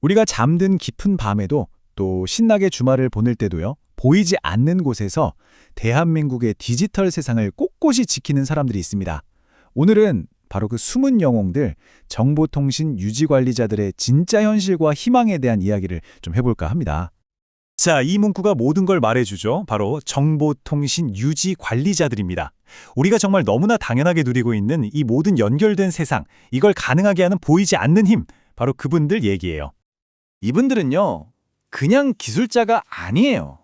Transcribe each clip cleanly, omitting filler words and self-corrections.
우리가 잠든 깊은 밤에도 또 신나게 주말을 보낼 때도요, 보이지 않는 곳에서 대한민국의 디지털 세상을 꼿꼿이 지키는 사람들이 있습니다. 오늘은 바로 그 숨은 영웅들, 정보통신 유지관리자들의 진짜 현실과 희망에 대한 이야기를 좀 해볼까 합니다. 자, 이 문구가 모든 걸 말해주죠. 바로 정보통신 유지관리자들입니다. 우리가 정말 너무나 당연하게 누리고 있는 이 모든 연결된 세상, 이걸 가능하게 하는 보이지 않는 힘, 바로 그분들 얘기예요. 이분들은요, 그냥 기술자가 아니에요.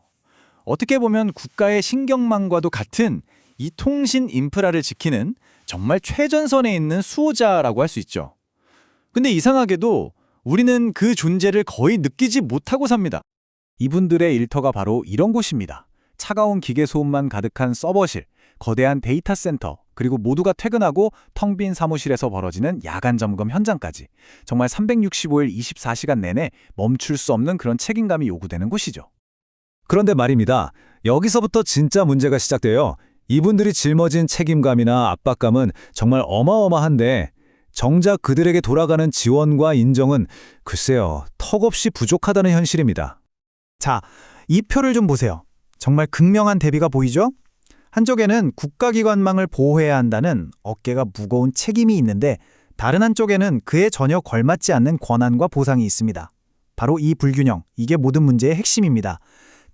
어떻게 보면 국가의 신경망과도 같은 이 통신 인프라를 지키는 정말 최전선에 있는 수호자라고 할 수 있죠. 근데 이상하게도 우리는 그 존재를 거의 느끼지 못하고 삽니다. 이분들의 일터가 바로 이런 곳입니다. 차가운 기계 소음만 가득한 서버실, 거대한 데이터 센터, 그리고 모두가 퇴근하고 텅 빈 사무실에서 벌어지는 야간 점검 현장까지 정말 365일 24시간 내내 멈출 수 없는 그런 책임감이 요구되는 곳이죠. 그런데 말입니다. 여기서부터 진짜 문제가 시작돼요. 이분들이 짊어진 책임감이나 압박감은 정말 어마어마한데 정작 그들에게 돌아가는 지원과 인정은 글쎄요, 턱없이 부족하다는 현실입니다. 자, 이 표를 좀 보세요. 정말 극명한 대비가 보이죠? 한쪽에는 국가기관망을 보호해야 한다는 어깨가 무거운 책임이 있는데 다른 한쪽에는 그에 전혀 걸맞지 않는 권한과 보상이 있습니다. 바로 이 불균형, 이게 모든 문제의 핵심입니다.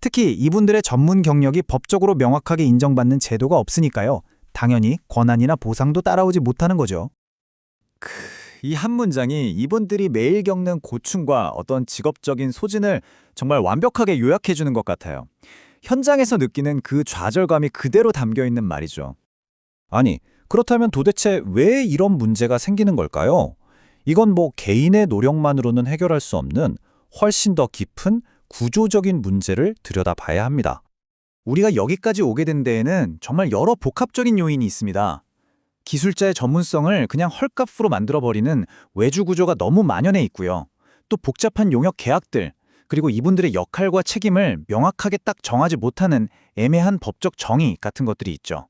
특히 이분들의 전문 경력이 법적으로 명확하게 인정받는 제도가 없으니까요. 당연히 권한이나 보상도 따라오지 못하는 거죠. 이 한 문장이 이분들이 매일 겪는 고충과 어떤 직업적인 소진을 정말 완벽하게 요약해주는 것 같아요. 현장에서 느끼는 그 좌절감이 그대로 담겨있는 말이죠. 아니, 그렇다면 도대체 왜 이런 문제가 생기는 걸까요? 이건 뭐 개인의 노력만으로는 해결할 수 없는 훨씬 더 깊은 구조적인 문제를 들여다봐야 합니다. 우리가 여기까지 오게 된 데에는 정말 여러 복합적인 요인이 있습니다. 기술자의 전문성을 그냥 헐값으로 만들어버리는 외주 구조가 너무 만연해 있고요. 또 복잡한 용역 계약들, 그리고 이분들의 역할과 책임을 명확하게 딱 정하지 못하는 애매한 법적 정의 같은 것들이 있죠.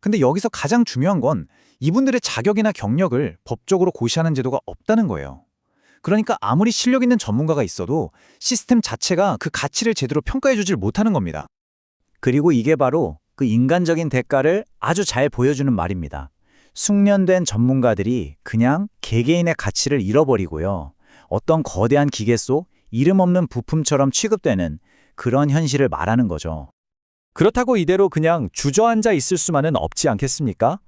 근데 여기서 가장 중요한 건 이분들의 자격이나 경력을 법적으로 고시하는 제도가 없다는 거예요. 그러니까 아무리 실력 있는 전문가가 있어도 시스템 자체가 그 가치를 제대로 평가해주질 못하는 겁니다. 그리고 이게 바로 그 인간적인 대가를 아주 잘 보여주는 말입니다. 숙련된 전문가들이 그냥 개개인의 가치를 잃어버리고요. 어떤 거대한 기계 속 이름 없는 부품처럼 취급되는 그런 현실을 말하는 거죠. 그렇다고 이대로 그냥 주저앉아 있을 수만은 없지 않겠습니까?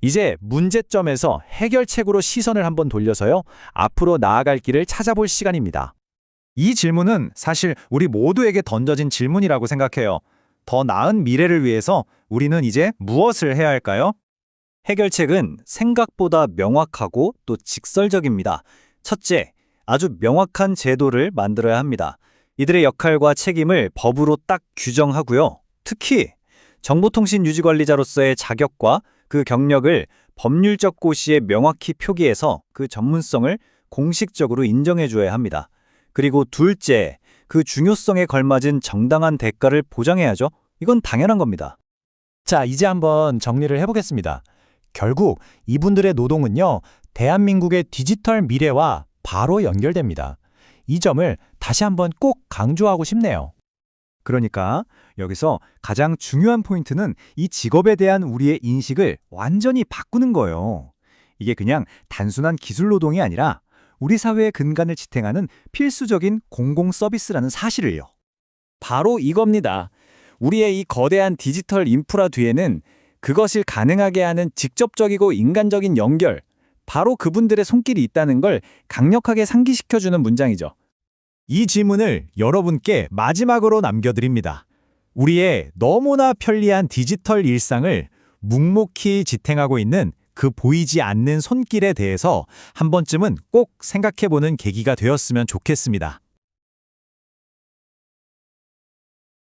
이제 문제점에서 해결책으로 시선을 한번 돌려서요, 앞으로 나아갈 길을 찾아볼 시간입니다. 이 질문은 사실 우리 모두에게 던져진 질문이라고 생각해요. 더 나은 미래를 위해서 우리는 이제 무엇을 해야 할까요? 해결책은 생각보다 명확하고 또 직설적입니다. 첫째, 아주 명확한 제도를 만들어야 합니다. 이들의 역할과 책임을 법으로 딱 규정하고요. 특히 정보통신 유지관리자로서의 자격과 그 경력을 법률적 고시에 명확히 표기해서 그 전문성을 공식적으로 인정해줘야 합니다. 그리고 둘째, 그 중요성에 걸맞은 정당한 대가를 보장해야죠. 이건 당연한 겁니다. 자, 이제 한번 정리를 해보겠습니다. 결국 이분들의 노동은요, 대한민국의 디지털 미래와 바로 연결됩니다. 이 점을 다시 한번 꼭 강조하고 싶네요. 그러니까 여기서 가장 중요한 포인트는 이 직업에 대한 우리의 인식을 완전히 바꾸는 거예요. 이게 그냥 단순한 기술 노동이 아니라 우리 사회의 근간을 지탱하는 필수적인 공공 서비스라는 사실을요. 바로 이겁니다. 우리의 이 거대한 디지털 인프라 뒤에는 그것을 가능하게 하는 직접적이고 인간적인 연결, 바로 그분들의 손길이 있다는 걸 강력하게 상기시켜주는 문장이죠. 이 질문을 여러분께 마지막으로 남겨드립니다. 우리의 너무나 편리한 디지털 일상을 묵묵히 지탱하고 있는 그 보이지 않는 손길에 대해서 한 번쯤은 꼭 생각해보는 계기가 되었으면 좋겠습니다.